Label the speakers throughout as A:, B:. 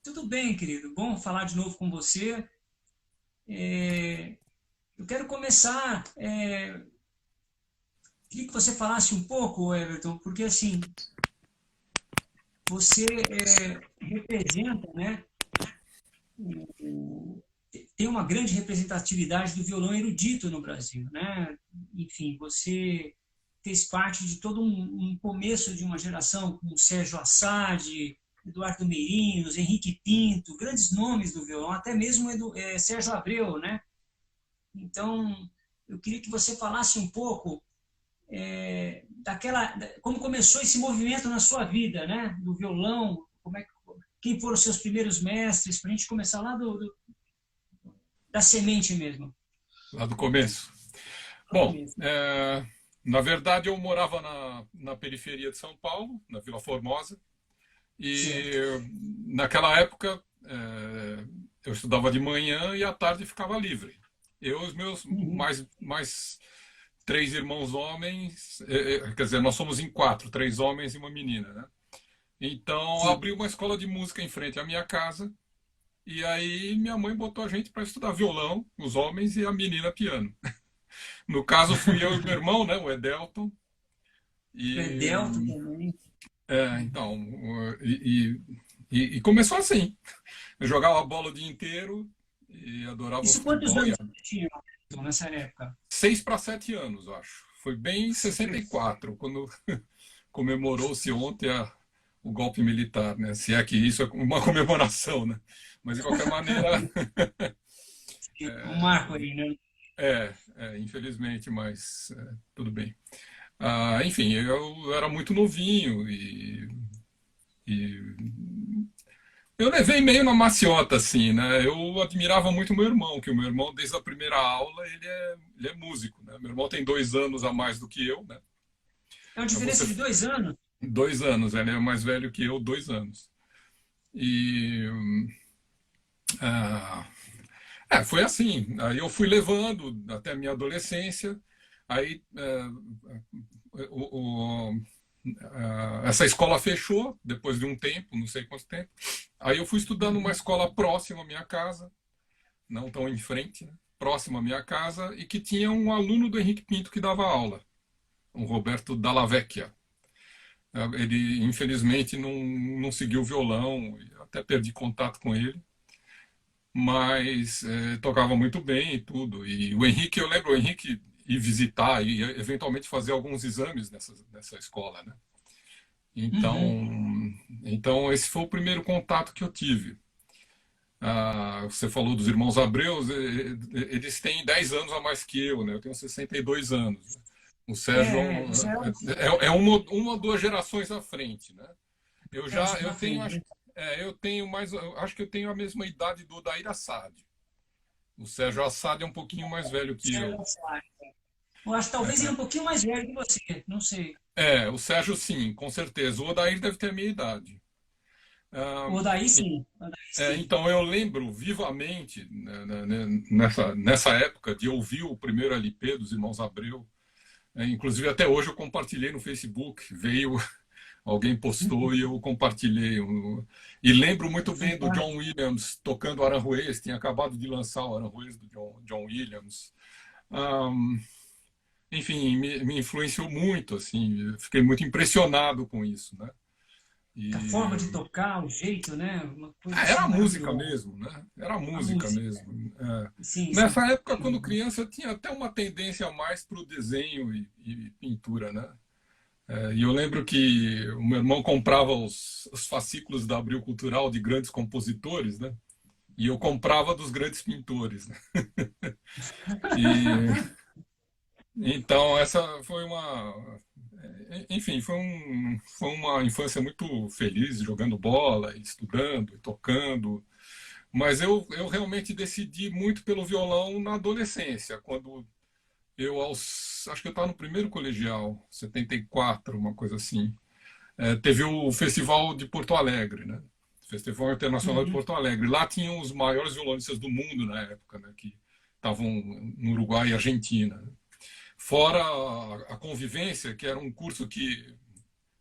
A: Tudo bem, querido. Bom falar de novo com você. É, eu quero começar. Queria que você falasse um pouco, Everton, porque assim você representa, né? o- tem uma grande representatividade do violão erudito no Brasil, né? Enfim, você fez parte de todo um começo de uma geração com o Sérgio Assad, Eduardo Meirinhos, Henrique Pinto, grandes nomes do violão, até mesmo Sérgio Abreu, né? Então, eu queria que você falasse um pouco como começou esse movimento na sua vida, né? Do violão, quem foram os seus primeiros mestres, para a gente começar lá da semente mesmo.
B: Lá do começo.
A: No
B: Bom,
A: começo.
B: na verdade eu morava na periferia de São Paulo, na Vila Formosa, e
A: Certo.
B: naquela época eu estudava de manhã e à tarde ficava livre. Eu e os meus
A: Uhum.
B: mais três irmãos homens, quer dizer, nós somos em quatro, três homens e uma menina, né? Então
A: Sim.
B: abri uma escola de música em frente à minha casa e aí minha mãe botou a gente para estudar violão, os homens, e a menina piano. No caso, fui eu e meu irmão, né, o Edelton.
A: O
B: E,
A: Edelto também.
B: então, e começou assim. Eu jogava bola o dia inteiro e adorava
A: Isso quantos
B: futebol.
A: anos você tinha nessa época?
B: 6 para 7 anos, acho. Foi bem em
A: Super.
B: 64, quando comemorou-se ontem o golpe militar, né? Se é que isso é uma comemoração, né? Mas, de qualquer maneira,
A: Um marco aí, né?
B: infelizmente, mas tudo bem. Enfim, eu era muito novinho e eu levei meio na maciota, assim, né? Eu admirava muito meu irmão, que o meu irmão, desde a primeira aula, ele é músico, né? Meu irmão tem 2 anos a mais do que eu, né?
A: É uma
B: Então você,
A: diferença de 2 anos.
B: 2 anos, ele é mais velho que eu, 2 anos. E ah, foi assim. Aí eu fui levando até a minha adolescência. Aí o, essa escola fechou depois de um tempo, não sei quanto tempo. Aí eu fui estudar numa
A: Uhum.
B: escola próxima à minha casa, não tão em frente, né? Próximo à minha casa, e que tinha um aluno do Henrique Pinto que dava aula, o Roberto Dalla Vecchia. Ele, infelizmente, não seguiu o violão, até perdi contato com ele, mas tocava muito bem e tudo. E o Henrique, eu lembro o Henrique ir visitar e eventualmente fazer alguns exames nessa escola, né?
A: Uhum.
B: Então, esse foi o primeiro contato que eu tive. Você falou dos irmãos Abreus, eles têm 10 anos a mais que eu, né? Eu tenho 62 anos. O Sérgio
A: Isso é
B: é uma ou duas gerações à frente, né? Eu
A: na
B: tenho,
A: frente, né?
B: eu tenho mais, eu acho que eu tenho a mesma idade do Daír Assad. O Sérgio Assad é um pouquinho mais velho que
A: Sérgio
B: eu.
A: Sá. Eu acho que talvez ele é um pouquinho mais velho que você, não sei.
B: O Sérgio sim, com certeza. O Odair deve ter a minha idade. Ah,
A: O daí sim, o daí sim.
B: então eu lembro vivamente, nessa época, de ouvir o primeiro LP dos Irmãos Abreu. Inclusive até hoje eu compartilhei no Facebook, veio alguém postou e eu compartilhei. E lembro muito bem do John
A: Fantástico.
B: Williams tocando Aranjuez, tinha acabado de lançar o Aranjuez do John Williams. Um, Enfim, me influenciou muito, assim, fiquei muito impressionado com isso, né?
A: A forma
B: E
A: de tocar, o jeito, né? Uma coisa
B: era
A: assim
B: música
A: maravilhosa.
B: mesmo, né? Era
A: A
B: música
A: música.
B: mesmo.
A: Sim, sim.
B: Nessa época, quando criança, eu tinha até uma tendência mais para o desenho e pintura, né? E eu lembro que o meu irmão comprava os fascículos da Abril Cultural de grandes compositores, né? E eu comprava dos grandes pintores, né? E então essa foi enfim, foi uma infância muito feliz, jogando bola, estudando, tocando. Mas eu realmente decidi muito pelo violão na adolescência, quando acho que eu estava no primeiro colegial, 74, uma coisa assim. Teve o Festival de Porto Alegre, né? Festival Internacional de
A: Uhum.
B: Porto Alegre. Lá tinham os maiores violonistas do mundo na época, né? Que estavam no Uruguai e Argentina, né? Fora a convivência, que era um curso que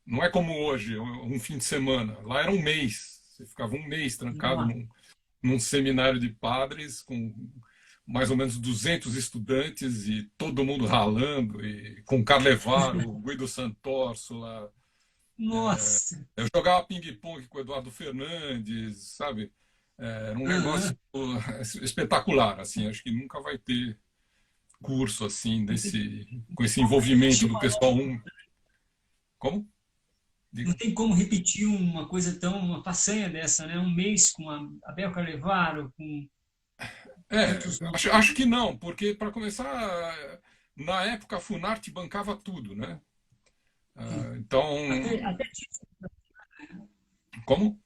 B: não é como hoje, um fim de semana. Lá era um mês. Você ficava um mês trancado
A: Nossa,
B: num seminário de padres com mais ou menos 200 estudantes e todo mundo ralando, e com Carlevaro, Guido Sant'Orsola.
A: nossa.
B: Eu jogava ping-pong com o Eduardo Fernandes, sabe? Era um negócio
A: Aham.
B: espetacular, assim. Acho que nunca vai ter curso assim
A: Não tem
B: com esse
A: como
B: envolvimento
A: repetir
B: do
A: uma
B: pessoal.
A: noite,
B: Como?
A: não
B: Diga.
A: tem como repetir uma coisa tão, uma façanha dessa, né? Um mês com a Abel Carlevaro, com tantos nomes.
B: Acho que não, porque para começar, na época a Funarte bancava tudo, né? Então,
A: Até
B: como?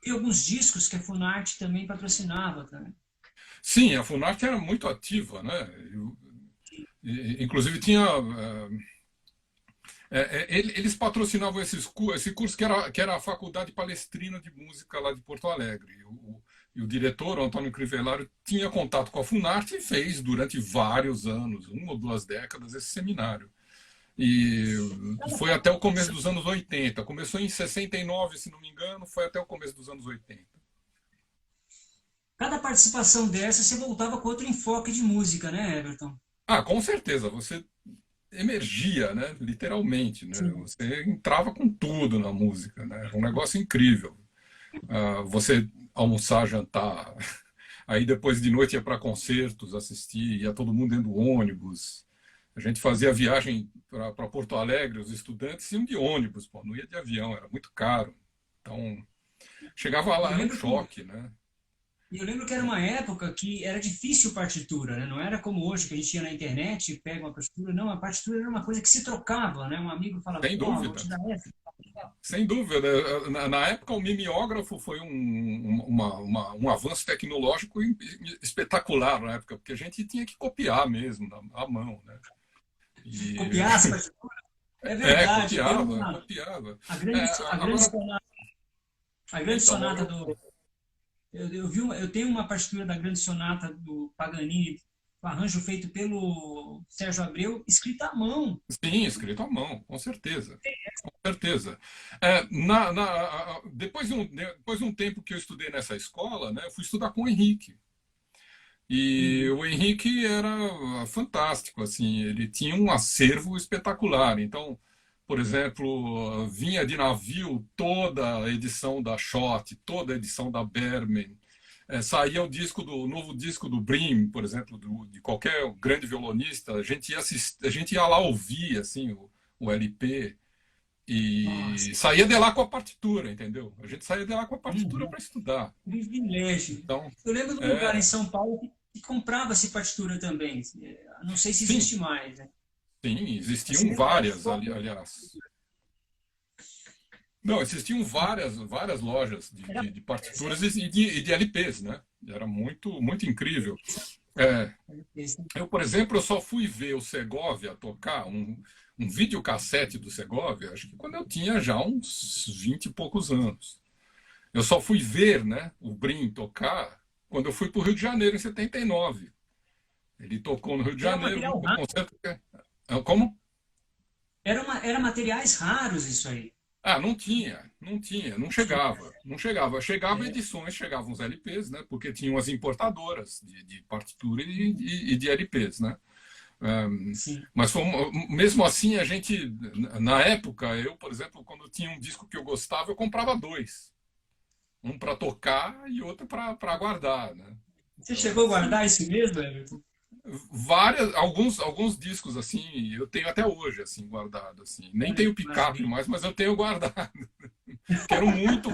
A: e alguns discos que a Funarte também patrocinava também.
B: Sim, a Funarte era muito ativa, né? Inclusive tinha eles patrocinavam esse curso que era a Faculdade Palestrina de Música lá de Porto Alegre. E o diretor, o Antônio Crivellaro, tinha contato com a Funarte e fez durante vários anos, 1 ou 2 décadas, esse seminário. E foi até o começo dos anos 80. Começou em 69, se não me engano, foi até o começo dos anos 80.
A: Cada participação dessa você voltava com outro enfoque de música, né, Everton?
B: Ah, com certeza, você emergia, né? Literalmente, né?
A: Sim.
B: Você entrava com tudo na música, né? Era um negócio incrível. Você almoçar, jantar, aí depois de noite ia para concertos, assistir, ia todo mundo dentro do ônibus. A gente fazia viagem para Porto Alegre, os estudantes iam de ônibus, pô, não ia de avião, era muito caro. Então, chegava
A: E
B: lá, era um choque, né?
A: eu lembro que era uma época que era difícil partitura, né? Não era como hoje, que a gente ia na internet, pega uma partitura. Não, a partitura era uma coisa que se trocava, né? Um amigo falava,
B: Sem
A: ó, vou
B: dúvida.
A: te dar essa.
B: Sem dúvida. Na época, o mimeógrafo foi um avanço tecnológico espetacular na época, porque a gente tinha que copiar mesmo, à mão, né? E,
A: Copiar as partituras. É verdade. Tem
B: copiava,
A: uma,
B: copiava.
A: a grande
B: Agora,
A: sonata, a grande
B: então,
A: sonata do. Eu tenho uma partitura da grande sonata do Paganini, um arranjo feito pelo Sérgio Abreu, escrita à mão.
B: sim, escrito à mão, com certeza. Com certeza. Depois de um tempo que eu estudei nessa escola, né, eu fui estudar com o Henrique. E
A: Uhum.
B: o Henrique era fantástico, assim, ele tinha um acervo espetacular. Então, por exemplo, vinha de navio toda a edição da Schott, toda a edição da Berman. Saía o novo disco do Brim, por exemplo, de qualquer grande violonista. A gente ia lá ouvir assim o LP e
A: Nossa.
B: saía de lá com a partitura, entendeu? A gente saía de lá com a partitura
A: Uhum.
B: para estudar.
A: Privilégio.
B: Então,
A: Eu lembro de um lugar em
B: é,
A: São Paulo que comprava-se partitura também. Não sei se
B: sim,
A: existe mais, né?
B: sim,
A: Mas você
B: existiam
A: lembra, era
B: várias,
A: só.
B: aliás. Não, existiam várias lojas
A: Era,
B: de partituras e de LPs, né? Era muito incrível. É, eu, por exemplo, eu só fui ver o Segovia tocar um videocassete do Segovia, acho que quando eu tinha já uns 20 e poucos anos. Eu só fui ver, né, o Brim tocar quando eu fui para o Rio de Janeiro em 79. Ele tocou no Rio de
A: era
B: Janeiro,
A: material
B: no
A: raro.
B: concerto. Como?
A: Era materiais raros isso aí.
B: Não
A: Tinha.
B: chegava, não chegava. Chegava
A: É,
B: edições, chegavam os LPs, né? Porque tinham as importadoras de partitura e de LPs, né?
A: sim.
B: Mas mesmo assim, a gente, na época, eu, por exemplo, quando tinha um disco que eu gostava, eu comprava dois. Um para tocar e outro para guardar, né?
A: Você
B: Então era
A: chegou a
B: assim.
A: guardar isso mesmo, Everton?
B: Alguns discos assim, eu tenho até hoje assim guardado assim. Nem
A: Olha
B: tenho
A: que
B: picape
A: maravilha.
B: mais, mas eu tenho guardado. Que eram muito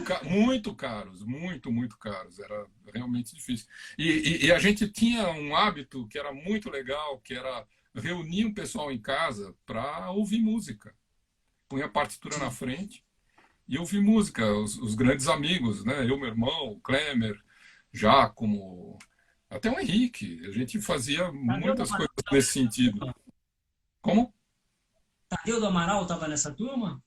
B: caros, muito caros. Era realmente difícil. E a gente tinha um hábito que era muito legal, que era reunir o pessoal em casa para ouvir música. Punha a partitura na
A: Sim.
B: frente e ouvir música. Os grandes amigos, né? Eu, meu irmão, o Klemer, Giacomo, até o Henrique. A gente fazia
A: Tadeu do
B: muitas
A: Amaral
B: coisas nesse sentido. Como?
A: Tadeu do Amaral estava nessa turma?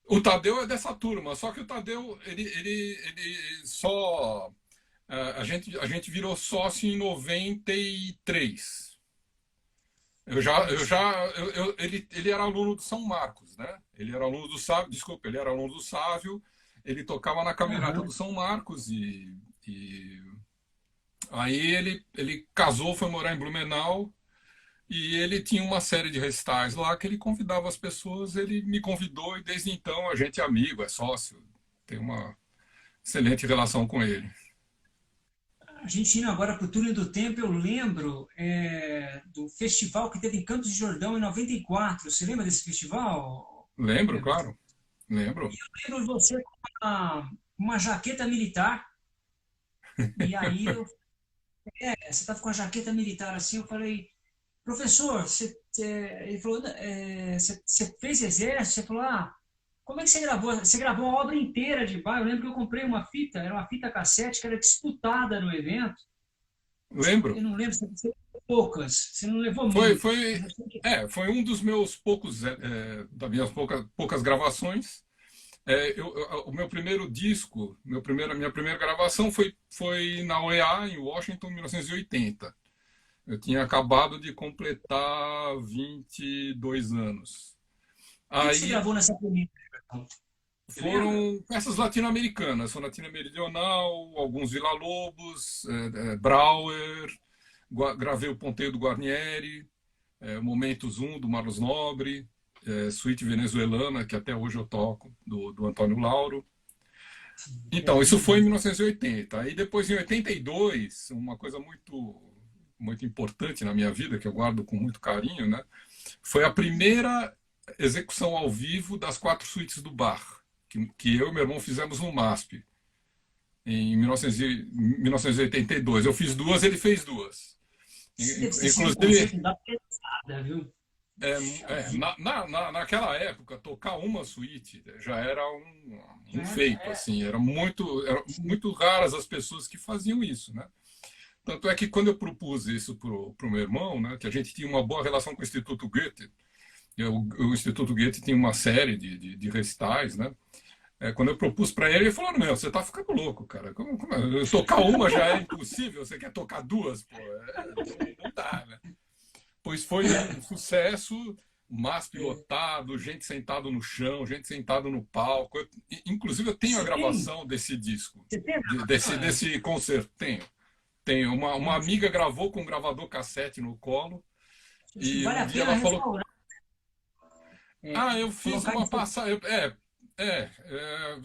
B: O Tadeu é dessa turma, só que o Tadeu, ele só. A gente virou sócio em 93.
A: Olha só.
B: Ele era aluno do São Marcos, né? Ele era aluno do Sávio, desculpa, ele era aluno do Sávio, ele tocava na Camerata do
A: Aham.
B: São Marcos e aí ele casou, foi morar em Blumenau e ele tinha uma série de recitais lá que ele convidava as pessoas, ele me convidou e desde então a gente é amigo, é sócio, tem uma excelente relação com ele.
A: Argentina, agora para o túnel do tempo, eu lembro do festival que teve em Campos de Jordão em 94. Você lembra desse festival,
B: Lembro,
A: Everton?
B: claro, lembro.
A: Eu lembro de você com uma jaqueta militar, e aí você estava com a jaqueta militar assim, eu falei, professor, ele falou, você fez exército? Você falou, como é que você gravou? Você gravou a obra inteira de Bach. Eu lembro que eu comprei uma fita, era uma fita cassete que era disputada no evento. Acho que eu
B: Lembro.
A: não lembro, você levou poucas, você não levou
B: Foi,
A: muitas.
B: foi,
A: Mas eu sei que
B: foi um dos meus poucos, das minhas poucas gravações. O meu primeiro disco, minha primeira gravação foi na OEA, em Washington, em 1980. Eu tinha acabado de completar 22 anos.
A: o que que você
B: Aí
A: gravou nessa primeira? Você lembra?
B: foram peças latino-americanas, Sonatina Meridional, alguns Villa-Lobos, Brauer, gravei o Ponteio do Guarnieri, Momentos Um, do Marlos Nobre, Suíte Venezuelana, que até hoje eu toco, do Antônio Lauro.
A: É
B: Então, isso
A: lindo,
B: foi em
A: né?
B: 1980. Aí depois, em 82, uma coisa muito importante na minha vida, que eu guardo com muito carinho, né? Foi a primeira execução ao vivo das quatro suítes do Bach, que eu e meu irmão fizemos no MASP, em 1982. Eu fiz duas, ele fez duas.
A: Deve ter sido um
B: Inclusive,
A: concerto da pesada, viu? Puxa vida,
B: naquela época, tocar uma suíte já era
A: já
B: um feito,
A: é,
B: assim, era muito raras as pessoas que faziam isso, né? Tanto é que quando eu propus isso pro meu irmão, né, que a gente tinha uma boa relação com o Instituto Goethe, o Instituto Goethe tinha uma série de recitais, né? Quando eu propus para ele, ele falou: Meu, você tá ficando louco, cara. Tocar uma já é impossível, você quer tocar duas? Pô, não dá, né? Pois foi um sucesso, mas pilotado, gente sentado no chão, gente sentado no palco. Inclusive, eu tenho a
A: você tem,
B: gravação desse disco,
A: você tem a gravação?
B: desse concerto. Tenho. Uma amiga gravou com um gravador cassete no colo,
A: Acho que
B: e
A: vale
B: um
A: a
B: dia
A: pena
B: ela falou:
A: restaurar,
B: Eu fiz
A: colocar em
B: uma passagem.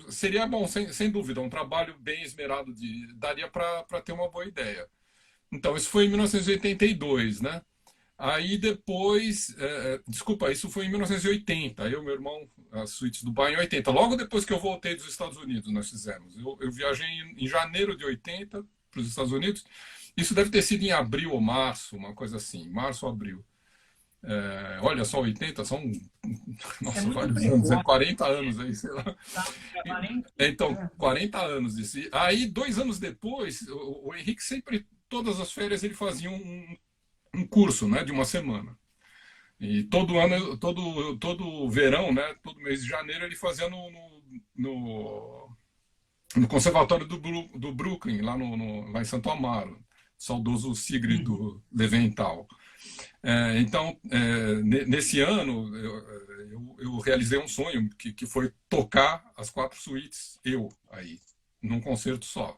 B: Seria bom, sem dúvida, um trabalho bem esmerado, daria para ter uma boa ideia. Então, isso foi em 1982, né? Aí depois, desculpa, isso foi em 1980. Eu, meu irmão, as suítes do Bar em 80. Logo depois que eu voltei dos Estados Unidos, nós fizemos. Eu viajei em janeiro de 80 para os Estados Unidos. Isso deve ter sido em abril ou março, uma coisa assim, março ou abril. Olha só, 80 são,
A: é
B: nossa,
A: muito
B: vários anos,
A: precoce,
B: 40 anos aí, sei lá.
A: tá? Trabalhando,
B: Então, 40 anos disso. Aí, 2 anos depois, o Henrique sempre, todas as férias, ele fazia um curso, né, de uma semana. E todo ano, todo verão, né, todo mês de janeiro, ele fazia no, no Conservatório do Brooklyn, lá em Santo Amaro, saudoso Sigrid
A: uhum.
B: do Leventhal. Então, nesse ano, eu realizei um sonho, que foi tocar as quatro suítes, eu aí, num concerto só.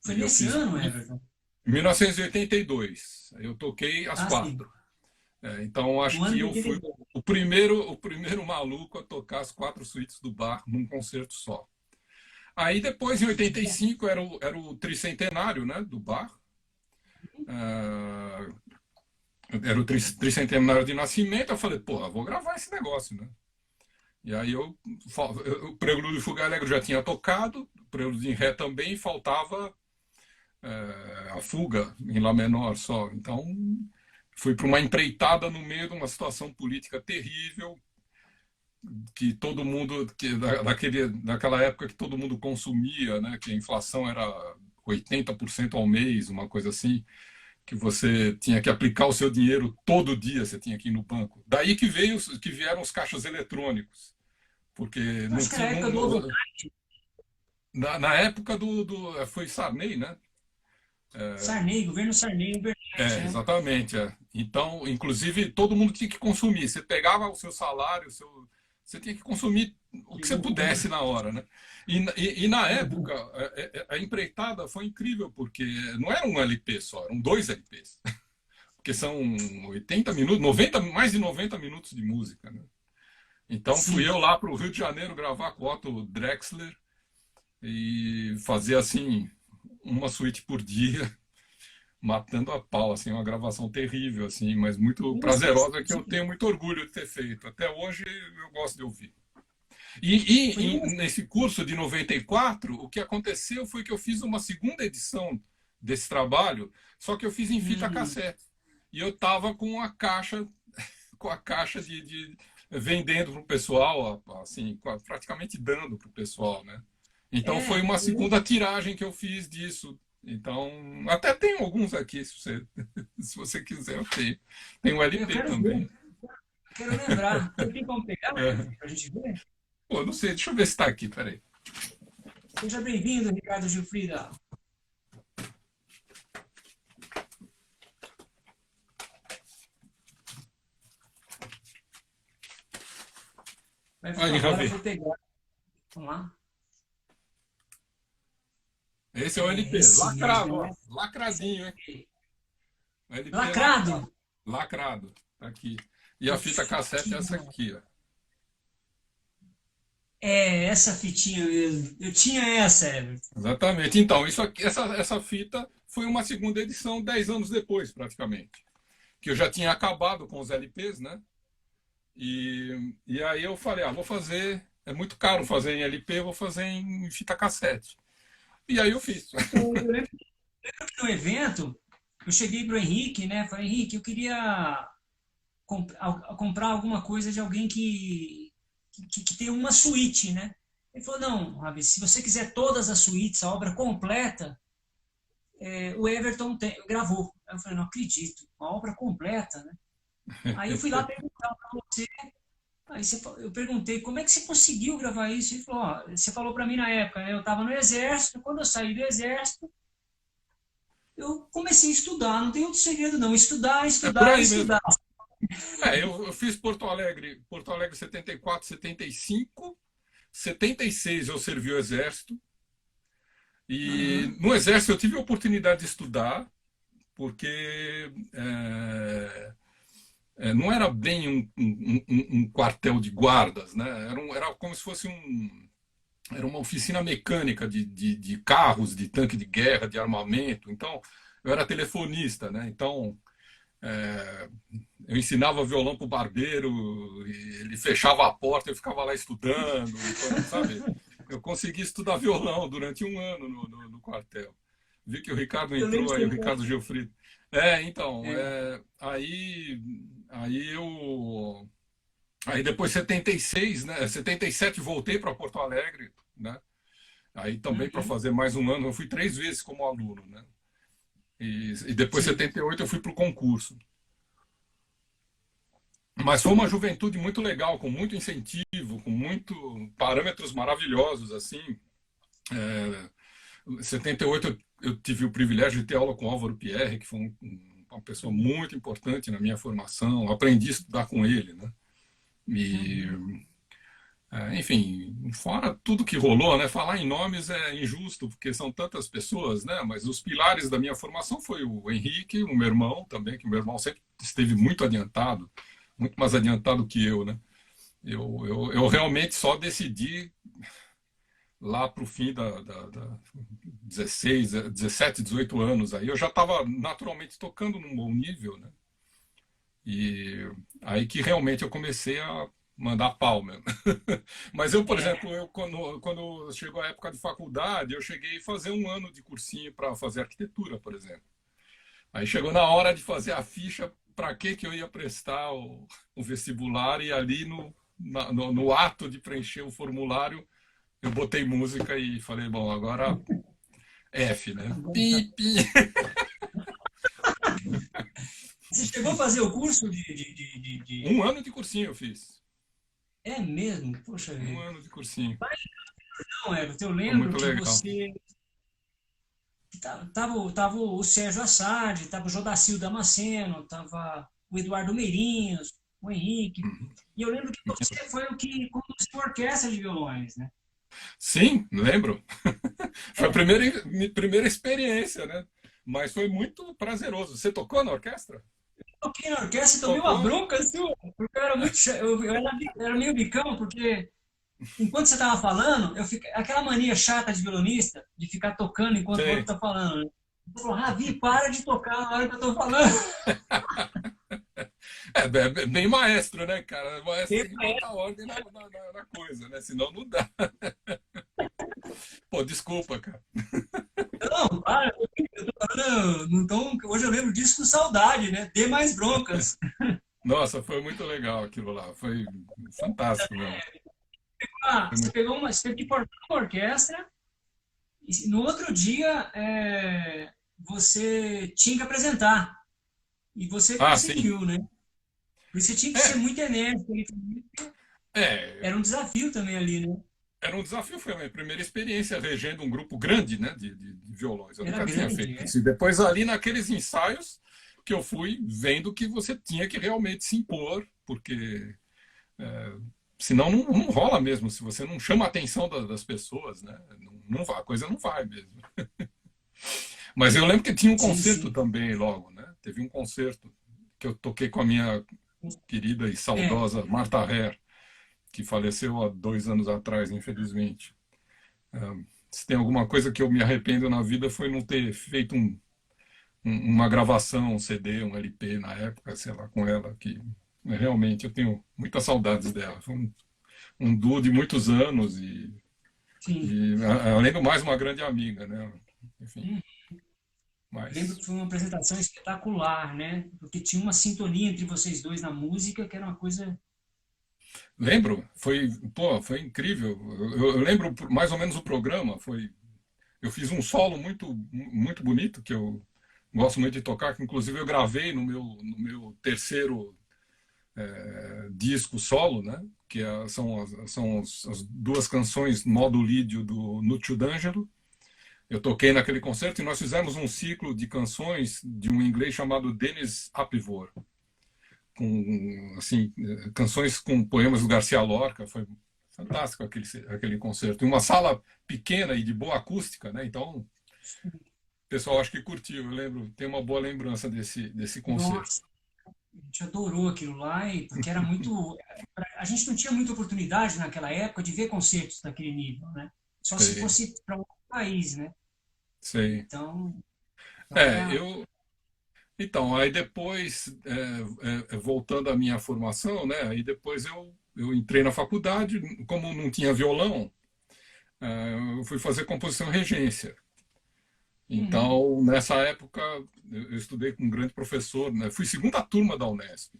A: Foi
B: E eu
A: nesse
B: fiz
A: ano,
B: em
A: Everton?
B: 1982, eu toquei as
A: Ah, sim.
B: quatro. Então,
A: No
B: acho que
A: ano de
B: eu fui
A: 82.
B: o primeiro maluco a tocar as quatro suítes do Bach num concerto só. Aí depois, em 85, era o tricentenário, né, do Bach. Ah, era o tricentenário de nascimento. Eu falei, porra, vou gravar esse negócio, né? E aí o Prelúdio e Fuga Alegre já tinha tocado, o Prelúdio em Ré também, faltava a Fuga em Lá menor só. Então, fui para uma empreitada no meio de uma situação política terrível, que todo mundo, daquela época que todo mundo consumia, né, que a inflação era 80% ao mês, uma coisa assim, que você tinha que aplicar o seu dinheiro todo dia, você tinha que ir no banco. Daí que vieram os caixas eletrônicos, porque
A: Eu
B: não
A: acho que era a
B: tinha,
A: época do ovo.
B: na época foi Sarney, né?
A: Sarney, governo Sarney, Bernete, né?
B: Exatamente. Então, inclusive, todo mundo tinha que consumir. Você pegava o seu salário, Você tinha que consumir o
A: Que
B: que você
A: loucura.
B: pudesse na hora, né? E na época, a empreitada foi incrível, porque não era um LP só, eram dois LPs. Porque são 80 minutos, 90, mais de 90 minutos de música, né? Então fui
A: Sim.
B: eu lá para o Rio de Janeiro gravar com o Otto Drexler e fazer assim uma suíte por dia, matando a pau, assim, uma gravação terrível, assim, mas muito
A: Nossa,
B: prazerosa que eu
A: sim.
B: tenho muito orgulho de ter feito. Até hoje eu gosto de ouvir.
A: Foi uma.
B: Nesse curso de 94, o que aconteceu foi que eu fiz uma segunda edição desse trabalho, só que eu fiz em fita
A: Uhum.
B: cassete. E eu estava com a caixa vendendo para o pessoal, assim, praticamente dando para o pessoal, né? Então foi
A: É,
B: uma segunda tiragem que eu fiz disso. Então, até tem alguns aqui, se você quiser, eu tenho. Tem um
A: eu
B: LP
A: quero ver,
B: também.
A: eu quero lembrar. Você tem como pegar, né,
B: É.
A: pra gente ver?
B: Pô, não sei, deixa eu ver se está aqui, peraí.
A: Seja bem-vindo, Ricardo Gilfrida. Vai
B: Aí,
A: ficar agora, eu
B: Ravi.
A: vou pegar. Vamos lá.
B: Esse é o
A: É
B: LP,
A: esse
B: lacrado,
A: mesmo,
B: ó.
A: né?
B: Lacradinho, hein? O LP
A: Lacrado.
B: lacrado. Lacrado, tá aqui. E a
A: Que
B: fita cassete é essa
A: fitinha.
B: aqui, ó.
A: É, essa fitinha mesmo. Eu tinha essa, Everton.
B: Exatamente. Então, isso aqui, essa fita foi uma segunda edição 10 anos depois, praticamente. Que eu já tinha acabado com os LPs, né? E aí eu falei, vou fazer. É muito caro fazer em LP, vou fazer em fita cassete. E aí eu fiz.
A: Eu lembro que no evento, eu cheguei para o Henrique, né? Falei, Henrique, eu queria comprar alguma coisa de alguém que tem uma suíte, né? Ele falou, não, Ravi, se você quiser todas as suítes, a obra completa, o Everton gravou. Aí eu falei, não acredito, uma obra completa, né? Aí eu fui lá perguntar para você, eu perguntei, como é que você conseguiu gravar isso? Ele falou, ó, você falou para mim na época, né? Eu estava no exército, quando eu saí do exército, eu comecei a estudar, não tem outro segredo não, estudar,
B: É por
A: estudar,
B: aí mesmo.
A: estudar.
B: Eu fiz Porto Alegre 74, 75, 76 eu servi o exército. E
A: Uhum.
B: no exército eu tive a oportunidade de estudar, porque não era bem um quartel de guardas, né? Era como se fosse era uma oficina mecânica de carros, de tanque de guerra, de armamento. Então, eu era telefonista, né? Então, é, eu ensinava violão para o barbeiro, ele fechava a porta, eu ficava lá estudando. Então, sabe, eu consegui estudar violão durante um ano no quartel. Vi que o Ricardo
A: Eu lembro
B: entrou
A: que
B: aí, o
A: você
B: Ricardo Gilfrido. Então, aí depois 76, né? 77 voltei para Porto Alegre, né? Aí também para
A: uhum.
B: fazer mais um ano, eu fui 3 vezes como aluno, né? E depois
A: Sim.
B: 78 eu fui para o concurso. Mas foi uma juventude muito legal, com muito incentivo, com muito parâmetros maravilhosos, assim. Em 78 eu tive o privilégio de ter aula com Álvaro Pierre, que foi uma pessoa muito importante na minha formação. Eu aprendi a estudar com ele, né? E,
A: Uhum.
B: enfim, fora tudo que rolou, né? Falar em nomes é injusto, porque são tantas pessoas, né? Mas os pilares da minha formação foi o Henrique, o meu irmão também, que o meu irmão sempre esteve muito adiantado, muito mais adiantado que eu, né? Eu realmente só decidi lá para o fim da 16, 17, 18 anos aí, eu já estava naturalmente tocando num bom nível, né? E aí que realmente eu comecei a mandar pau mesmo. Mas eu, por
A: É,
B: exemplo, quando chegou a época de faculdade, eu cheguei a fazer um ano de cursinho para fazer arquitetura, por exemplo. Aí chegou na hora de fazer a ficha para que eu ia prestar o vestibular e ali no ato de preencher o formulário, eu botei música e falei, bom, agora F, né?
A: agora tá.
B: Pi, pi.
A: Você chegou a fazer o curso
B: Um ano de cursinho eu fiz.
A: É mesmo? Poxa
B: Um
A: vida.
B: ano de cursinho.
A: Não, Everton, eu
B: Foi
A: lembro
B: muito
A: que
B: legal.
A: você. Tava o Sérgio Assad, tava o Jodacil Damasceno, tava o Eduardo Meirinhos, o Henrique. E eu lembro que você foi o que conduziu a orquestra de violões, né?
B: Sim, lembro. Foi a
A: É,
B: minha primeira experiência, né? Mas foi muito prazeroso. Você tocou na orquestra?
A: toquei na orquestra e tomei uma
B: Tocou?
A: bronca sua, porque eu era muito eu era meio bicão, porque enquanto você estava falando, aquela mania chata de violonista, de ficar tocando enquanto o outro
B: Sei.
A: está falando. Né? Você falou, Ravi, para de tocar na hora que eu estou falando.
B: É bem maestro, né, cara? O maestro tem que botar ordem na coisa, né? Senão não dá. Pô, desculpa, cara.
A: Não, para, eu tô falando, não tô, hoje eu lembro disso com saudade, né? Dê mais broncas.
B: Nossa, foi muito legal aquilo lá. Foi fantástico mesmo.
A: Ah,
B: Foi
A: você
B: muito...
A: pegou uma, você teve que portar uma orquestra e no outro dia você tinha que apresentar. E você
B: Ah, sim.
A: conseguiu, né? Por isso você tinha que ser
B: É,
A: muito enérgico.
B: é.
A: Era um desafio também ali, né?
B: Era um desafio, foi a minha primeira experiência regendo um grupo grande, né, de violões. Eu
A: Era
B: nunca tinha
A: grande,
B: feito
A: é.
B: isso. E depois ali naqueles ensaios que eu fui vendo que você tinha que realmente se impor, porque senão não rola mesmo, se você não chama a atenção das pessoas, né? Não vai, a coisa não vai mesmo. Mas eu lembro que tinha um
A: Sim,
B: concerto
A: sim.
B: também logo, né? Teve um concerto que eu toquei com a minha querida e
A: É,
B: saudosa Marta Herr, que faleceu há 2 anos atrás, infelizmente. Se tem alguma coisa que eu me arrependo na vida foi não ter feito uma gravação, um CD, um LP na época, sei lá, com ela, que realmente eu tenho muitas saudades dela. Foi um duo de muitos anos
A: sim.
B: além do mais, uma grande amiga, né? Enfim,
A: Lembro
B: mas
A: que foi uma apresentação espetacular, né? Porque tinha uma sintonia entre vocês dois na música, que era uma coisa.
B: lembro, foi incrível. Eu lembro mais ou menos o programa, eu fiz um solo muito bonito que eu gosto muito de tocar, que inclusive eu gravei no meu terceiro disco solo, né? Que são as duas canções modo lídio do Nuccio D'Angelo. Eu toquei naquele concerto e nós fizemos um ciclo de canções de um inglês chamado Dennis Apivor, com assim canções com poemas do Garcia Lorca. Foi fantástico aquele concerto. Em uma sala pequena e de boa acústica, né? Então o pessoal acho que curtiu. Eu lembro, tem uma boa lembrança desse concerto.
A: Nossa, a gente adorou aquilo lá, porque era muito. A gente não tinha muita oportunidade naquela época de ver concertos daquele nível, né? Só se
B: Sei,
A: fosse para outro país, né?
B: sei.
A: Então
B: É,
A: era.
B: eu Então, aí depois, voltando à minha formação, né, aí depois eu entrei na faculdade, como não tinha violão, eu fui fazer composição e regência.
A: Uhum,
B: Então, nessa época, eu estudei com um grande professor, né, fui segunda turma da Unesp,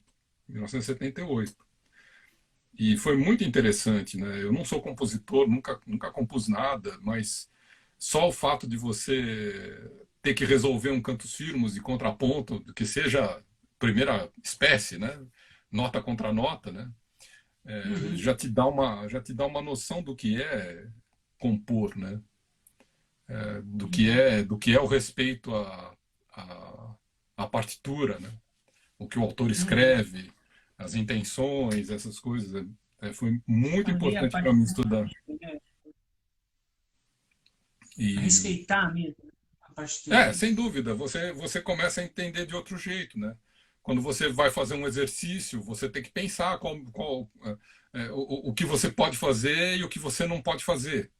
B: em 1978. E foi muito interessante, né? Eu não sou compositor, nunca compus nada, mas só o fato de você ter que resolver um cantos firmos de contraponto, que seja primeira espécie, né? Nota contra nota, né?
A: uhum,
B: Já te dá uma noção do que é compor, né? Do que é o respeito à, à partitura, né? O que o autor
A: uhum.
B: escreve, as intenções, essas coisas. Foi muito
A: A ler a
B: importante para mim
A: partitura,
B: estudar.
A: né? A
B: E
A: respeitar mesmo a partitura.
B: sem dúvida, você começa a entender de outro jeito, né? Quando você vai fazer um exercício, você tem que pensar o que você pode fazer e o que você não pode fazer,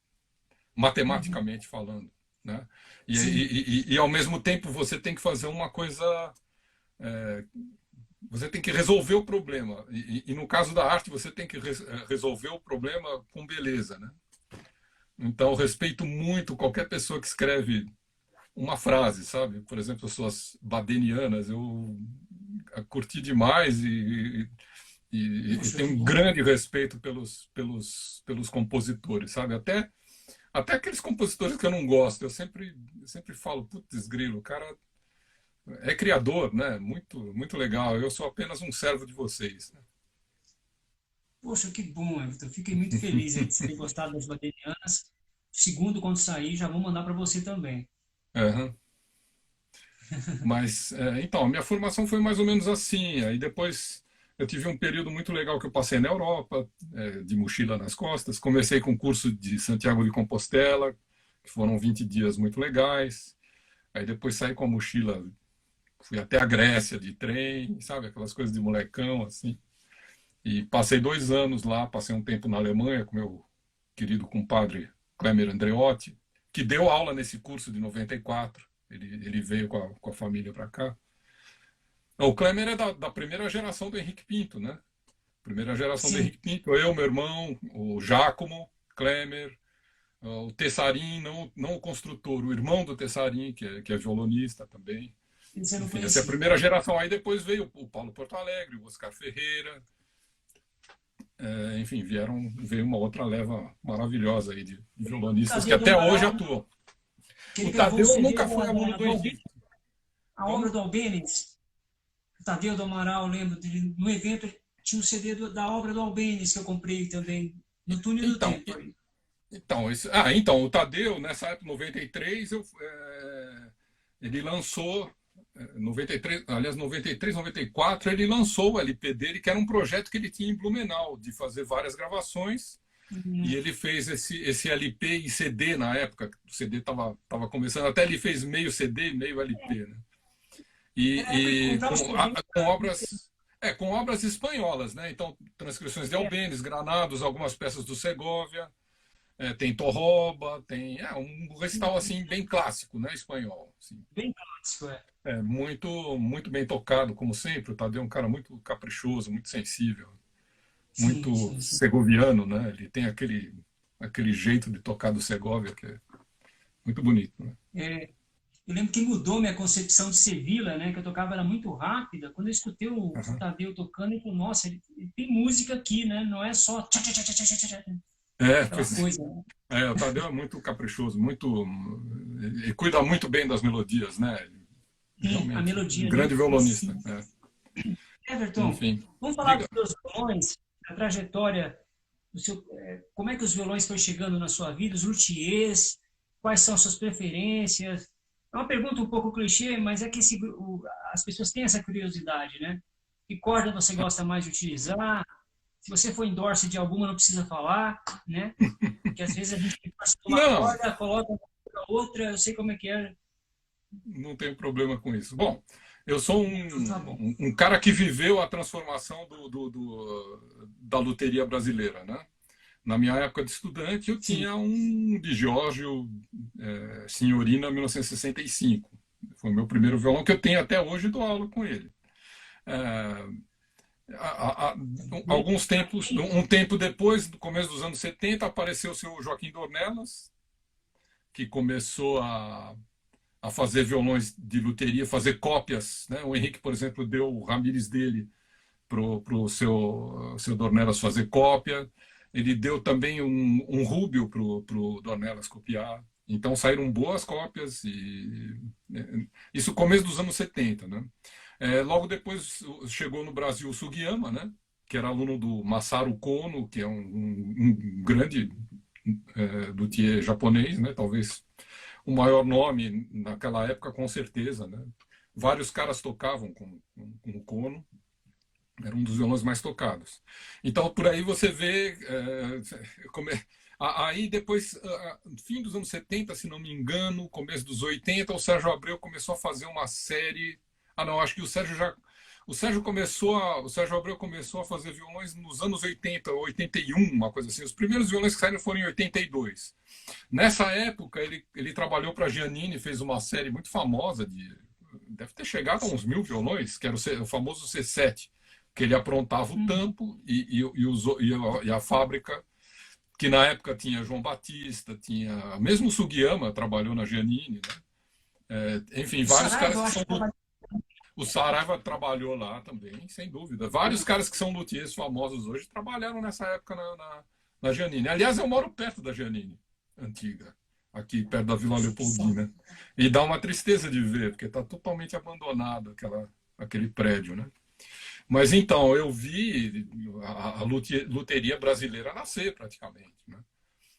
A: Uhum.
B: matematicamente falando, né? E,
A: Sim.
B: e, e, e ao mesmo tempo você tem que fazer uma coisa, você tem que resolver o problema. E no caso da arte, você tem que resolver o problema com beleza, né? Então, eu respeito muito qualquer pessoa que escreve uma frase, sabe? Por exemplo, as suas badenianas, eu curti demais e
A: Poxa,
B: tenho
A: que
B: um
A: bom.
B: grande respeito pelos compositores, sabe? Até aqueles compositores que eu não gosto, eu sempre falo, putz, grilo, o cara é criador, né? Muito, muito legal. Eu sou apenas um servo de vocês, né?
A: Poxa, que bom, Everton. Fiquei muito feliz aí de você ter gostado das baterianas. Segundo, quando sair, já vou mandar para você também.
B: Uhum. Mas, então, a minha formação foi mais ou menos assim. Aí depois eu tive um período muito legal que eu passei na Europa, de mochila nas costas. Comecei com o curso de Santiago de Compostela, que foram 20 dias muito legais. Aí depois saí com a mochila, fui até a Grécia de trem, sabe? Aquelas coisas de molecão, assim. E passei 2 anos lá, passei um tempo na Alemanha com meu querido compadre Klemer Andreotti, que deu aula nesse curso de 94. Ele veio com a família para cá. O Klemer é da primeira geração do Henrique Pinto, né? Primeira geração do
A: Sim.
B: Henrique Pinto. Eu, meu irmão, o Giacomo, Klemer, o Tessarin, não o construtor, o irmão do Tessarin, que é violonista também.
A: Isso eu não
B: Enfim, essa é a
A: conhecia.
B: primeira geração. Aí depois veio o Paulo Porto Alegre, o Oscar Ferreira. Enfim, veio uma outra leva maravilhosa aí de violonistas que
A: Tadeu do
B: até hoje
A: Amaral,
B: atuam.
A: que
B: O
A: ele gravou um
B: Tadeu
A: CD
B: nunca foi aluno do Henrique.
A: a obra
B: Como?
A: do Albêniz. O Tadeu do Amaral, lembro dele, no evento tinha um CD da obra do Albêniz que eu comprei também, no túnel do
B: Então,
A: tempo. Aí.
B: então, o Tadeu, nessa época, 93, ele lançou, 93, aliás, 93, 94, ele lançou o LP dele, que era um projeto que ele tinha em Blumenau, de fazer várias gravações, e ele fez esse LP e CD na época, o CD estava começando, até ele fez meio CD e meio LP, né?
A: Era a época de
B: E
A: comprar os CDs.
B: com obras espanholas, né? Então, transcrições de Albêniz, Granados, algumas peças do Segovia, tem Torroba, tem um recital assim bem clássico, né, espanhol. Assim.
A: Bem clássico, é.
B: Muito, muito bem tocado, como sempre. O Tadeu é um cara muito caprichoso, muito sensível,
A: Sim,
B: muito
A: sim, sim.
B: segoviano, né? Ele tem aquele jeito de tocar do Segovia que é muito bonito, né?
A: É, eu lembro que mudou minha concepção de Sevilla, né? Que eu tocava era muito rápida. Quando eu escutei o
B: Uhum.
A: Tadeu tocando, eu falei, nossa, ele tem música aqui, né? Não é só aquela
B: Pois
A: coisa, né?
B: o Tadeu é muito caprichoso, muito, ele cuida muito bem das melodias, né?
A: Sim, a
B: Realmente, um
A: melodia ali
B: grande
A: precisa.
B: violonista.
A: Everton,
B: Enfim,
A: vamos falar dos
B: diga.
A: seus violões, a trajetória, como é que os violões foram chegando na sua vida, os luthiers, quais são suas preferências? É uma pergunta um pouco clichê, mas é que as pessoas têm essa curiosidade, né? Que corda você gosta mais de utilizar? Se você for endorse de alguma, não precisa falar, né? Porque às vezes a gente passa uma
B: Não,
A: corda, coloca outra, eu sei como é que é.
B: não tenho problema com isso. Bom, eu sou
A: Então tá bom.
B: um cara que viveu a transformação da luteria brasileira, né? Na minha época de estudante, eu
A: Sim.
B: tinha um de Giorgio Signorina 1965. Foi o meu primeiro violão que eu tenho até hoje e dou aula com ele. É, alguns tempos, um tempo depois, no começo dos anos 70, apareceu o seu Joaquim Dornelas, que começou a fazer violões de luteria, fazer cópias. Né? O Henrique, por exemplo, deu o Ramires dele para o seu Dornelas fazer cópia. Ele deu também um Rubio para o Dornelas copiar. Então saíram boas cópias. Isso começo dos anos 70. Né? Logo depois chegou no Brasil o Sugiyama, né? Que era aluno do Masaru Kono, que é um grande luthier japonês, né? Talvez o maior nome naquela época, com certeza. Né? Vários caras tocavam com o Kono, era um dos violões mais tocados. Então, por aí você vê. Aí, depois, fim dos anos 70, se não me engano, começo dos 80, o Sérgio Abreu começou a fazer uma série. Ah, não, acho que o Sérgio Abreu começou a fazer violões nos anos 80, 81, uma coisa assim. Os primeiros violões que saíram foram em 82. Nessa época, ele trabalhou para a Giannini, fez uma série muito famosa, deve ter chegado a uns 1.000 violões, que era o famoso C7, que ele aprontava o tampo e a fábrica, que na época tinha João Batista, tinha mesmo o Sugiyama trabalhou na Giannini, né? Enfim,
A: O
B: vários caras
A: Saraiva, eu
B: que
A: acho
B: são.
A: que trabalha.
B: O Saraiva trabalhou lá também, sem dúvida. Vários caras que são luthiers famosos hoje trabalharam nessa época na Giannini. Aliás, eu moro perto da Giannini, antiga, aqui perto da Vila Leopoldina. E dá uma tristeza de ver, porque está totalmente abandonado aquele prédio, né? Mas então, eu vi a luteria brasileira nascer praticamente, né?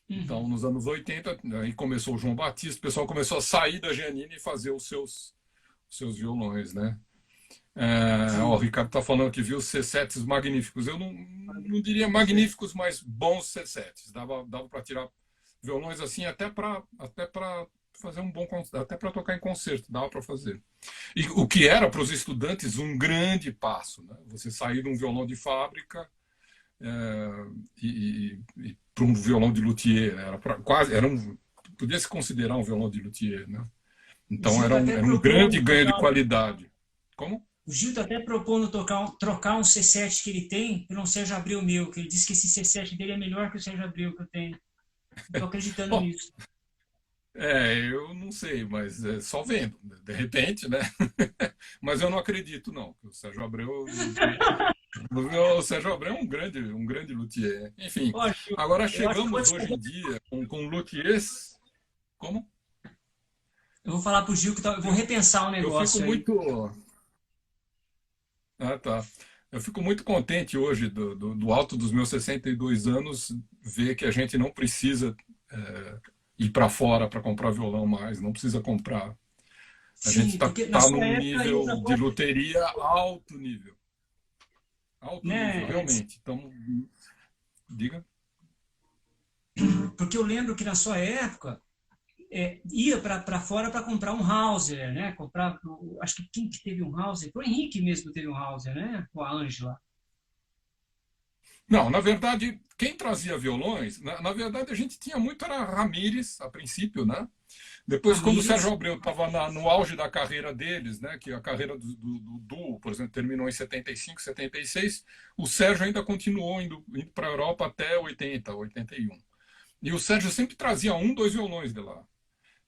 B: Então, nos anos 80, aí começou o João Batista, o pessoal começou a sair da Giannini e fazer os seus violões, né? Ó, o
A: Sim.
B: Ricardo está falando que viu C7s magníficos. Eu não diria magníficos, mas bons C7s. Dava para tirar violões assim até para fazer um bom até para tocar em concerto, dava para fazer. E o que era para os estudantes um grande passo, né? Você sair de um violão de fábrica e para um violão de luthier, né? Podia se considerar um violão de luthier, né?
A: O
B: Então
A: Gil está até
B: era um grande
A: propondo
B: ganho de
A: tocar.
B: qualidade. Como?
A: O Gil está até propondo trocar um C7 que ele tem por um Sérgio Abreu meu, que ele disse que esse C7 dele é melhor que o Sérgio Abreu que eu tenho. Estou acreditando
B: Bom,
A: nisso.
B: eu não sei, mas só vendo, né? De repente, né? Mas eu não acredito, não. O Sérgio Abreu, o Sérgio Abreu é um grande luthier. Enfim,
A: Ó, Gil,
B: agora
A: eu acho que
B: chegamos hoje em dia com luthiers. Como?
A: eu vou falar para o Gil que eu vou repensar o
B: Eu fico
A: negócio aí.
B: muito. Ah, tá. Eu fico muito contente hoje, do alto dos meus 62 anos, ver que a gente não precisa ir para fora para comprar violão mais, não precisa comprar. A gente
A: Sim,
B: está
A: porque na
B: tá
A: sua
B: num
A: época aí
B: nível de loteria alto nível. Alto nível,
A: né?
B: realmente. Então, diga.
A: Porque eu lembro que na sua época ia para fora para comprar um Hauser, né? Comprar, acho que quem que teve um Hauser? Foi o Henrique mesmo que teve um Hauser, né? Com a Ângela.
B: Não, na verdade, quem trazia violões, na verdade a gente tinha muito era Ramires, a princípio, né? Depois, quando o Sérgio
A: Ramírez.
B: Abreu estava no auge da carreira deles, né, que a carreira do duo, por exemplo, terminou em 75, 76, o Sérgio ainda continuou indo para a Europa até 80, 81. E o Sérgio sempre trazia um, dois violões de lá.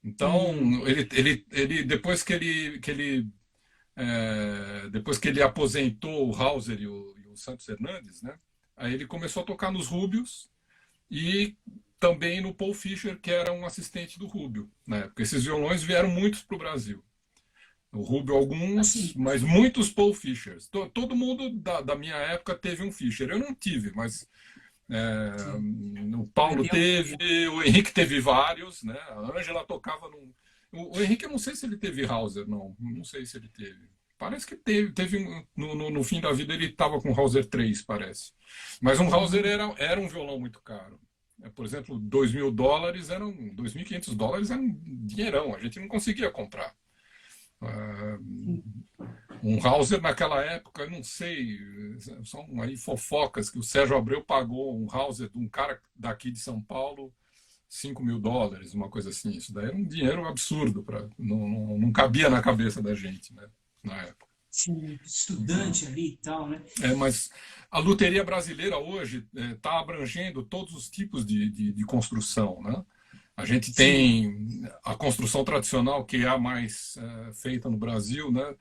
B: Então, ele depois que ele aposentou o Hauser e o Santos Hernandes, né, aí ele começou a tocar nos Rúbios e também no Paul Fischer, que era um assistente do Rubio, né? Porque esses violões vieram muitos para o Brasil. O Rubio alguns,
A: Assim,
B: mas muitos Paul Fischers. Todo mundo da minha época teve um Fischer. Eu não tive, mas
A: sim.
B: o Paulo
A: Perdeu.
B: teve, o Henrique teve vários, né? A Ângela tocava num. O Henrique, eu não sei se ele teve Hauser, não. Não sei se ele teve. Parece que teve no fim da vida ele estava com Hauser 3, parece. Mas um Hauser era um violão muito caro. Por exemplo, $2.000 eram $2.500 era um dinheirão, a gente não conseguia comprar. Um Hauser naquela época, eu não sei, são aí fofocas que o Sérgio Abreu pagou um Hauser de um cara daqui de São Paulo $5.000, uma coisa assim. Isso daí era um dinheiro absurdo, não cabia na cabeça da gente, né, na época.
A: Sim,
B: Então,
A: estudante ali e tal, né?
B: mas a luteria brasileira hoje está abrangendo todos os tipos de construção, né? A gente
A: Sim.
B: tem a construção tradicional, que é a mais feita no Brasil, né?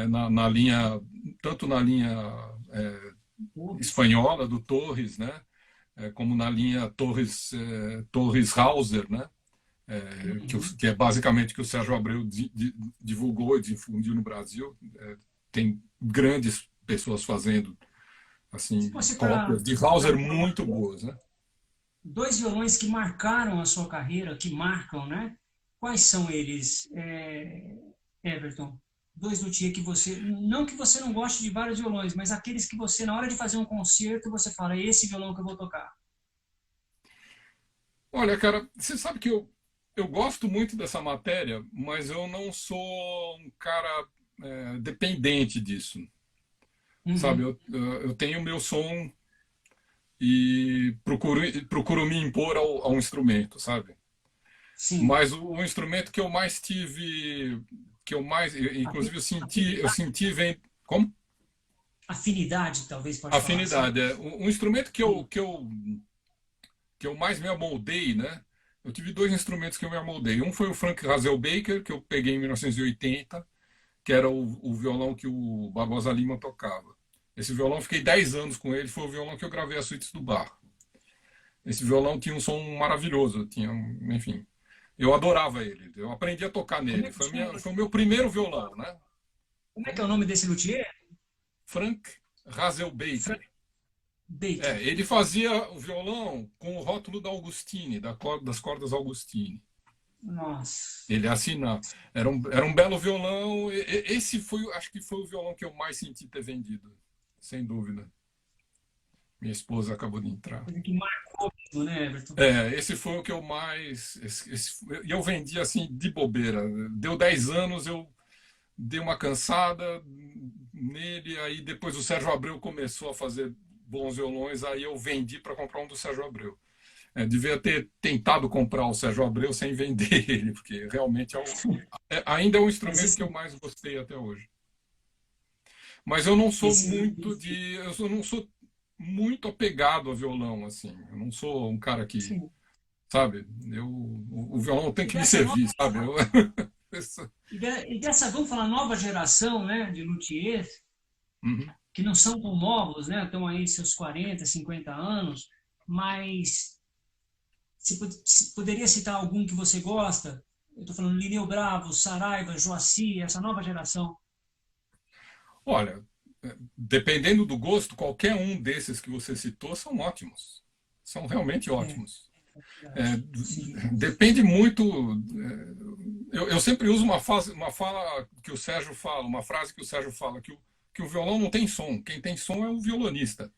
B: Na linha, tanto na linha espanhola do Torres, né? Como na linha Torres Hauser, né? Que é basicamente que o Sérgio Abreu divulgou e difundiu no Brasil. Tem grandes pessoas fazendo
A: Se
B: assim
A: fosse para
B: cópias de Hauser muito boas, né?
A: dois violões que marcaram a sua carreira, que marcam, né? Quais são eles, Everton? Dois luthier que você, não que você não goste de vários violões, mas aqueles que você, na hora de fazer um concerto, você fala, é esse violão que eu vou tocar.
B: Olha, cara, você sabe que eu gosto muito dessa matéria, mas eu não sou um cara dependente disso, sabe?
A: Uhum.
B: Eu tenho o meu som e procuro me impor ao instrumento, sabe?
A: Sim.
B: Mas o instrumento que eu mais tive, que eu mais, inclusive
A: Afinidade,
B: vem como
A: afinidade, talvez pode falar assim.
B: afinidade. O instrumento que eu,
A: Sim.
B: que eu que eu mais me amoldei, né? Eu tive dois instrumentos que eu me amoldei. Um foi o Frank Hazelbaker, que eu peguei em 1980, que era o violão que o Barbosa Lima tocava. Esse violão, eu fiquei 10 anos com ele, foi o violão que eu gravei as suítes do bar. Esse violão tinha um som maravilhoso, enfim. Eu adorava ele, eu aprendi a tocar
A: Como é
B: nele.
A: que chama
B: Foi o
A: esse?
B: meu primeiro violão, né?
A: Como é que é
B: Como?
A: o nome desse luthier?
B: Frank Hazelbaker.
A: Frank Baker.
B: Ele fazia o violão com o rótulo da Augustine, das cordas Augustine.
A: Nossa.
B: Ele assina. Era um belo violão. Esse foi, acho que foi o violão que eu mais senti ter vendido, sem dúvida. Minha esposa acabou de entrar.
A: Coisa que marcou mesmo, né, Everton?
B: É, esse foi o que eu mais. E eu vendi assim de bobeira. Deu 10 anos, eu dei uma cansada nele. Aí depois o Sérgio Abreu começou a fazer bons violões. Aí eu vendi para comprar um do Sérgio Abreu. Devia ter tentado comprar o Sérgio Abreu sem vender ele, porque realmente ainda é o
A: Mas
B: instrumento que eu
A: esse,
B: mais gostei até hoje. Mas eu não sou
A: esse,
B: muito
A: esse,
B: eu não sou muito apegado a violão assim. Eu não sou um cara que,
A: sim.
B: sabe, o violão tem
A: E
B: que me
A: dessa nova,
B: servir, sabe?
A: e dessa, vamos falar, nova geração, né, de luthiers,
B: Uhum.
A: que não são tão novos, né, estão aí seus 40, 50 anos, mas se poderia citar algum que você gosta? Eu estou falando Lineu Bravo, Saraiva, Joaci, essa nova geração.
B: Olha, dependendo do gosto, qualquer um desses que você citou são ótimos. São realmente
A: É,
B: ótimos. É,
A: verdade. Sim.
B: depende muito. Eu sempre uso uma fala que o Sérgio fala, uma frase que o Sérgio fala, que o violão não tem som. Quem tem som é o violonista.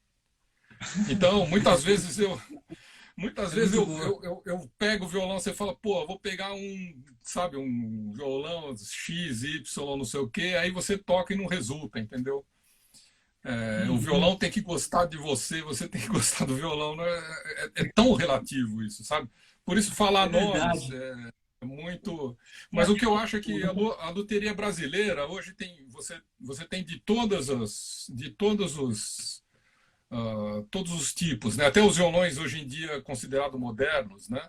B: Então, muitas
A: É
B: vezes
A: muito boa.
B: eu pego o violão, você fala, pô, eu vou pegar sabe, um violão X, Y, não sei o quê, aí você toca e não resulta, entendeu? O
A: Uhum.
B: violão tem que gostar de você, você tem que gostar do violão. Não é tão relativo isso, sabe? Por isso falar
A: É
B: nomes
A: verdade.
B: é muito.
A: E
B: Mas o
A: até
B: que eu acho é que
A: o,
B: a loteria brasileira hoje tem você tem de todos os tipos, né? Até os violões hoje em dia considerados modernos, né?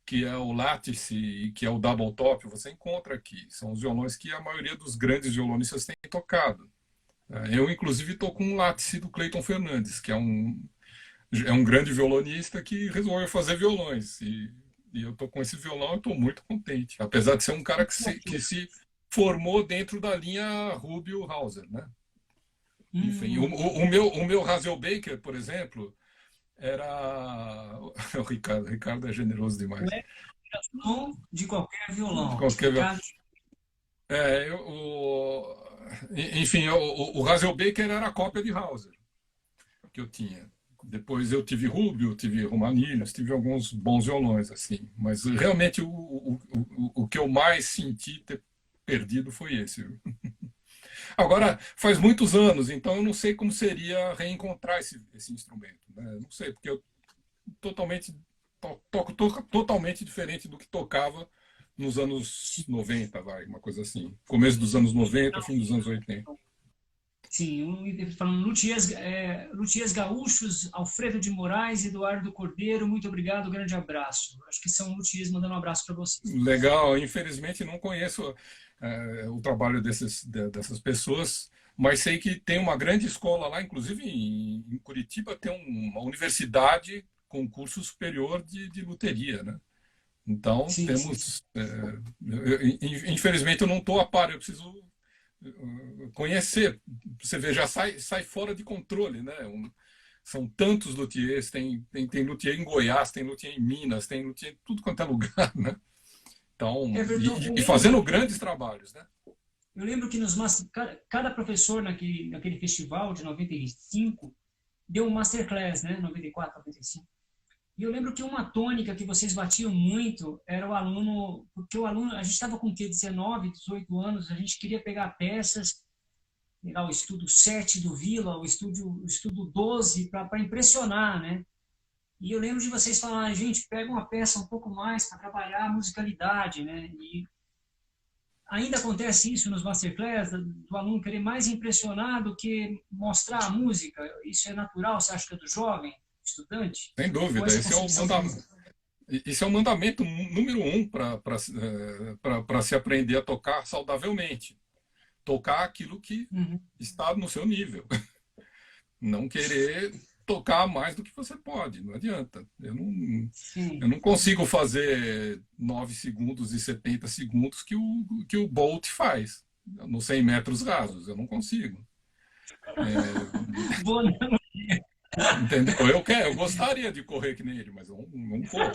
B: Que é o Lattice e que é o Double Top, você encontra aqui. São os violões que a maioria dos grandes violonistas tem tocado. Eu, inclusive, estou com um Lattice do Clayton Fernandes, que é um grande violonista que resolveu fazer violões. E eu estou com esse violão e estou muito contente. Apesar de ser um cara que se formou dentro da linha Rubio Hauser, né? Enfim, o meu Hazelbaker, por exemplo, era. O Ricardo é generoso
A: o
B: demais.
A: som de qualquer
B: De
A: violão.
B: qualquer
A: Ricardo,
B: É, enfim, o Hazelbaker era a cópia de Hauser que eu tinha. Depois eu tive Rubio, tive Romanilhos, tive alguns bons violões, assim. Mas realmente o que eu mais senti ter perdido foi esse. Agora, faz muitos anos, então eu não sei como seria reencontrar esse instrumento. Né? Não sei, porque eu totalmente toco totalmente diferente do que tocava nos anos
A: sim,
B: 90, vai, uma coisa assim. Começo dos anos 90, fim dos anos 80.
A: sim, falando luthiers, luthiers gaúchos, Alfredo de Moraes, Eduardo Cordeiro, muito obrigado, grande abraço. Acho que são luthiers mandando um abraço para vocês.
B: Legal, infelizmente não conheço o trabalho dessas pessoas, mas sei que tem uma grande escola lá, inclusive em Curitiba tem uma universidade com curso superior de luteria, né? Então
A: Sim, sim, sim.
B: temos, infelizmente eu não estou a par, eu preciso conhecer. Você vê, já sai fora de controle, né? São tantos luthiers, tem luthier em Goiás, tem luthier em Minas, tem luthier em tudo quanto é lugar, né? Então,
A: Everton,
B: e fazendo grandes trabalhos, né?
A: eu lembro que cada professor naquele festival de 95 deu um masterclass, né? 94, 95. E eu lembro que uma tônica que vocês batiam muito era o aluno, porque o aluno, a gente estava com o quê? 19, 18 anos, a gente queria pegar peças, pegar o estudo 7 do Vila, o estudo 12, para impressionar, né? E eu lembro de vocês falarem, gente, pega uma peça um pouco mais para trabalhar a musicalidade, né? E ainda acontece isso nos masterclass, do aluno querer mais impressionar do que mostrar a música. Isso é natural, você acha que é do jovem, estudante?
B: Sem
A: Ou
B: dúvida.
A: essa concepção de música?
B: Esse é o mandamento número um para se aprender a tocar saudavelmente. Tocar aquilo que
A: Uhum.
B: está no seu nível. Não querer tocar mais do que você pode. Não adianta. Eu
A: Sim.
B: não consigo fazer 9 segundos e 70 segundos que o Bolt faz nos 100 metros rasos. Eu não consigo.
A: Boa analogia.
B: Entendeu? Eu gostaria de correr que nem ele, mas eu não corro.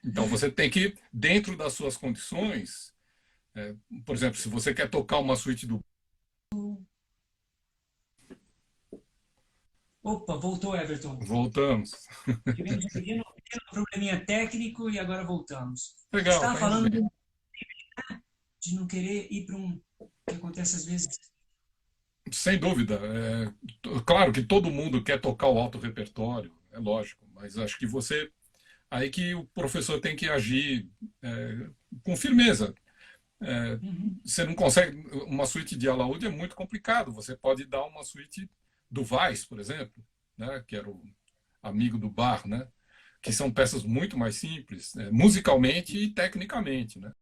B: Então você tem que, dentro das suas condições, por exemplo, se você quer tocar uma suíte do...
A: Opa, voltou, Everton.
B: Voltamos.
A: Tivemos um pequeno probleminha técnico e agora voltamos. Você
B: Legal,
A: estava
B: tá indo
A: falando
B: bem.
A: de não querer ir para um... que acontece às vezes...
B: Sem dúvida. Claro que todo mundo quer tocar o alto repertório, é lógico, mas acho que você... Aí que o professor tem que agir com firmeza.
A: Uhum.
B: Você não consegue... Uma suíte de alaúde é muito complicado. Você pode dar uma suíte do Weiss, por exemplo, né, que era o amigo do Bach, né, que são peças muito mais simples, musicalmente e tecnicamente, né?